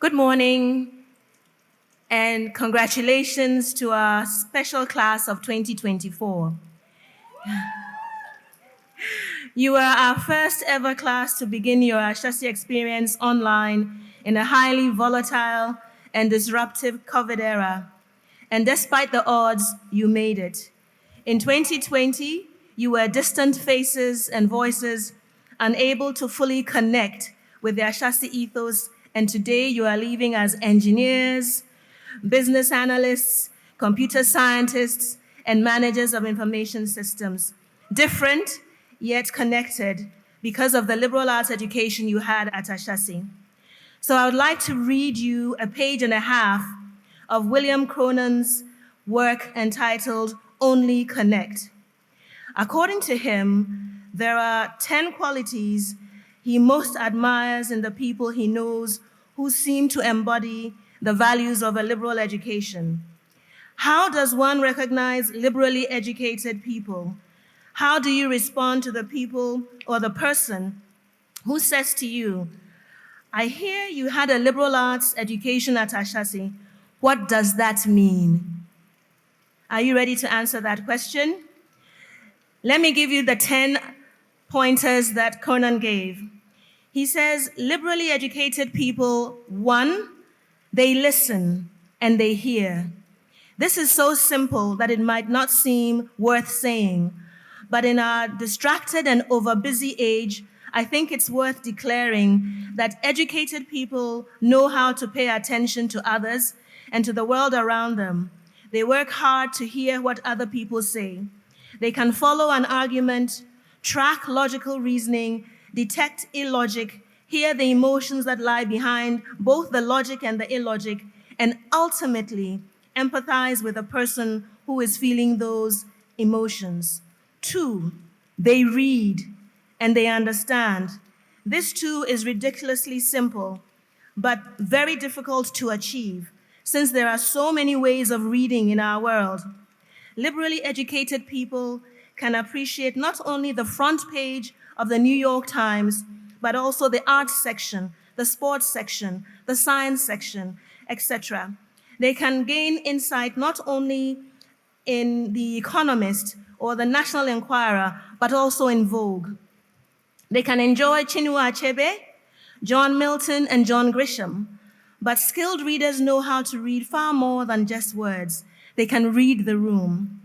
Good morning and congratulations to our special class of 2024. You are our first ever class to begin your Ashesi experience online in a highly volatile and disruptive COVID era. And despite the odds, you made it. In 2020, you were distant faces and voices, unable to fully connect with the Ashesi ethos, and today you are leaving as engineers, business analysts, computer scientists, and managers of information systems. Different, yet connected, because of the liberal arts education you had at Ashesi. So I would like to read you a page and a half of William Cronon's work entitled Only Connect. According to him, there are 10 qualities he most admires in the people he knows who seem to embody the values of a liberal education. How does one recognize liberally educated people? How do you respond to the people or the person who says to you, I hear you had a liberal arts education at Ashesi. What does that mean? Are you ready to answer that question? Let me give you the 10 pointers that Cronon gave. He says, liberally educated people, 1, they listen and they hear. This is so simple that it might not seem worth saying, but in our distracted and overbusy age, I think it's worth declaring that educated people know how to pay attention to others and to the world around them. They work hard to hear what other people say. They can follow an argument, track logical reasoning, detect illogic, hear the emotions that lie behind both the logic and the illogic, and ultimately empathize with a person who is feeling those emotions. 2, they read and they understand. This too is ridiculously simple, but very difficult to achieve, since there are so many ways of reading in our world. Liberally educated people can appreciate not only the front page of the New York Times, but also the arts section, the sports section, the science section, etc. They can gain insight not only in The Economist or the National Enquirer, but also in Vogue. They can enjoy Chinua Achebe, John Milton, and John Grisham, but skilled readers know how to read far more than just words. They can read the room.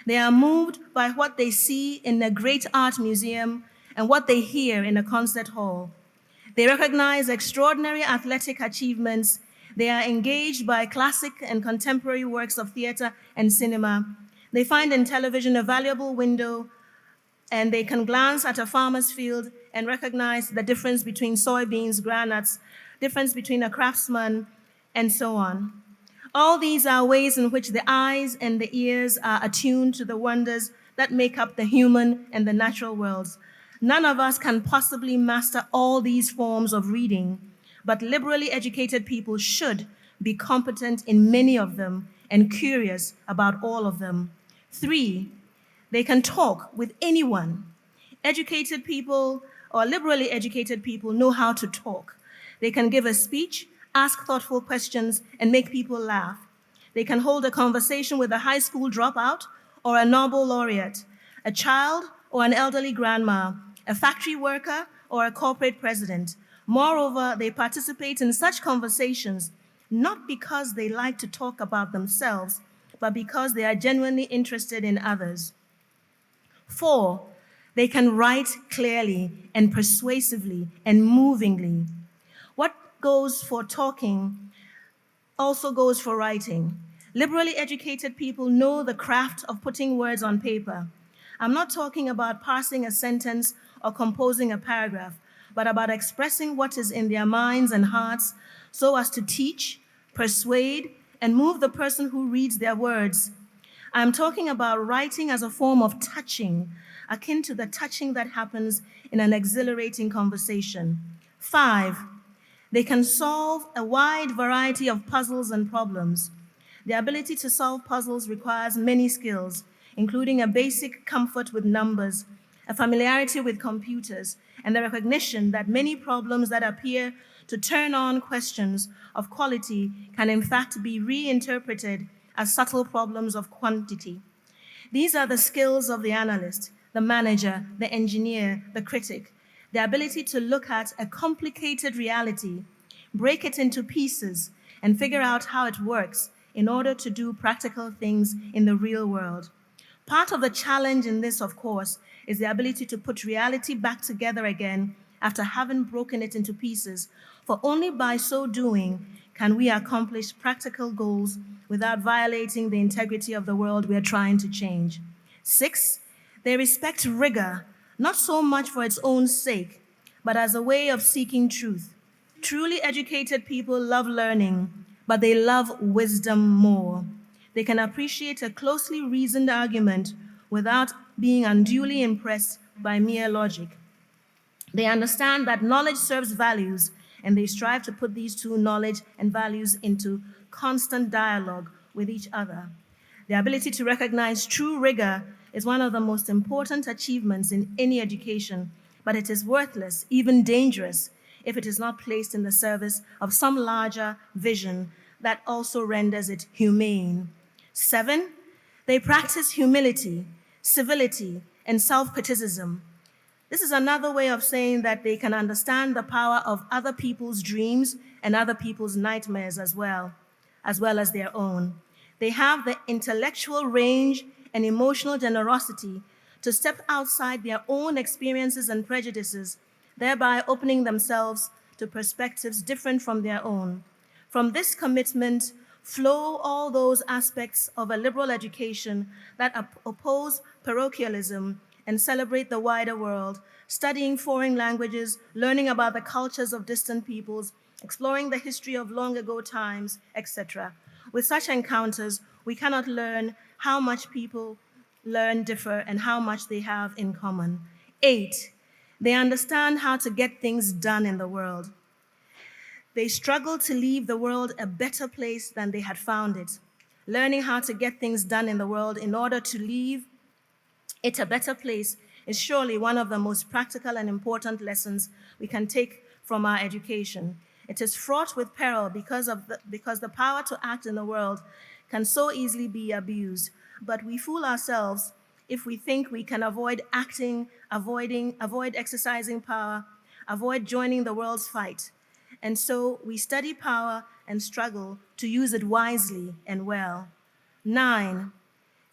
They are moved by what they see in a great art museum and what they hear in a concert hall. They recognize extraordinary athletic achievements. They are engaged by classic and contemporary works of theater and cinema. They find in television a valuable window, and they can glance at a farmer's field and recognize the difference between soybeans, groundnuts, difference between a craftsman, and so on. All these are ways in which the eyes and the ears are attuned to the wonders that make up the human and the natural worlds. None of us can possibly master all these forms of reading, but liberally educated people should be competent in many of them and curious about all of them. 3, they can talk with anyone. Educated people or liberally educated people know how to talk. They can give a speech, ask thoughtful questions, and make people laugh. They can hold a conversation with a high school dropout or a Nobel laureate, a child or an elderly grandma, a factory worker or a corporate president. Moreover, they participate in such conversations not because they like to talk about themselves, but because they are genuinely interested in others. 4, they can write clearly and persuasively and movingly. What goes for talking also goes for writing. Liberally educated people know the craft of putting words on paper. I'm not talking about parsing a sentence or composing a paragraph, but about expressing what is in their minds and hearts so as to teach, persuade, and move the person who reads their words. I'm talking about writing as a form of touching, akin to the touching that happens in an exhilarating conversation. 5, they can solve a wide variety of puzzles and problems. The ability to solve puzzles requires many skills, including a basic comfort with numbers, a familiarity with computers, and the recognition that many problems that appear to turn on questions of quality can in fact be reinterpreted as subtle problems of quantity. These are the skills of the analyst, the manager, the engineer, the critic, the ability to look at a complicated reality, break it into pieces, and figure out how it works in order to do practical things in the real world. Part of the challenge in this, of course, is the ability to put reality back together again after having broken it into pieces, for only by so doing can we accomplish practical goals without violating the integrity of the world we are trying to change. 6, they respect rigor, not so much for its own sake, but as a way of seeking truth. Truly educated people love learning, but they love wisdom more. They can appreciate a closely reasoned argument without being unduly impressed by mere logic. They understand that knowledge serves values, and they strive to put these two, knowledge and values, into constant dialogue with each other. The ability to recognize true rigor is one of the most important achievements in any education, but it is worthless, even dangerous, if it is not placed in the service of some larger vision that also renders it humane. 7, they practice humility, civility, and self-criticism. This is another way of saying that they can understand the power of other people's dreams and other people's nightmares as well as their own. They have the intellectual range and emotional generosity to step outside their own experiences and prejudices, thereby opening themselves to perspectives different from their own. From this commitment flow all those aspects of a liberal education that oppose parochialism and celebrate the wider world, studying foreign languages, learning about the cultures of distant peoples, exploring the history of long ago times, etc. With such encounters, we cannot learn how much people learn differ and how much they have in common. 8, they understand how to get things done in the world. They struggle to leave the world a better place than they had found it. Learning how to get things done in the world in order to leave it a better place is surely one of the most practical and important lessons we can take from our education. It is fraught with peril because the power to act in the world can so easily be abused. But we fool ourselves if we think we can avoid acting, avoid exercising power, avoid joining the world's fight. And so we study power and struggle to use it wisely and well. 9,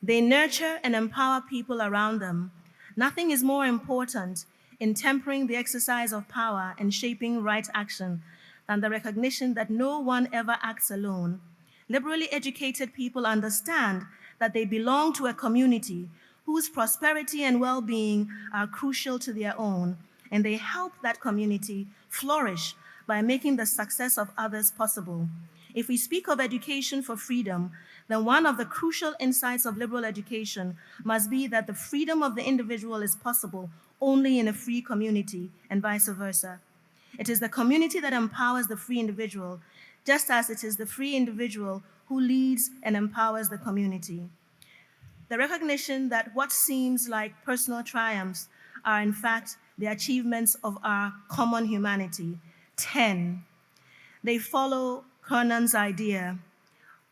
they nurture and empower people around them. Nothing is more important in tempering the exercise of power and shaping right action than the recognition that no one ever acts alone. Liberally educated people understand that they belong to a community whose prosperity and well-being are crucial to their own, and they help that community flourish by making the success of others possible. If we speak of education for freedom, then one of the crucial insights of liberal education must be that the freedom of the individual is possible only in a free community, and vice versa. It is the community that empowers the free individual, just as it is the free individual who leads and empowers the community. The recognition that what seems like personal triumphs are in fact the achievements of our common humanity. 10, they follow Conan's idea,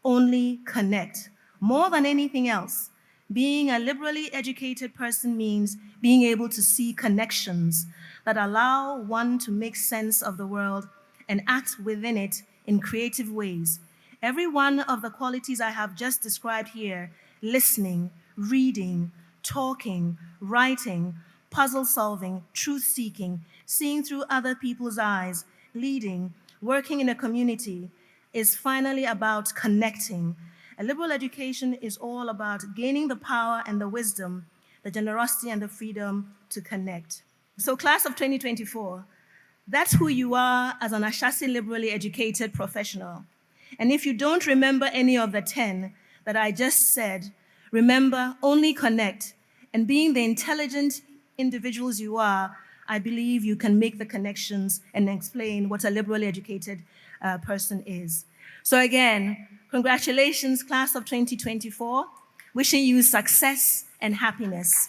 only connect. More than anything else, being a liberally educated person means being able to see connections that allow one to make sense of the world and act within it in creative ways. Every one of the qualities I have just described here, listening, reading, talking, writing, puzzle solving, truth seeking, seeing through other people's eyes, leading, working in a community, is finally about connecting. A liberal education is all about gaining the power and the wisdom, the generosity and the freedom to connect. So class of 2024, that's who you are as an Ashesi liberally educated professional. And if you don't remember any of the 10 that I just said, remember, only connect. And being the intelligent individuals you are, I believe you can make the connections and explain what a liberally educated person is. So again, congratulations, class of 2024. Wishing you success and happiness.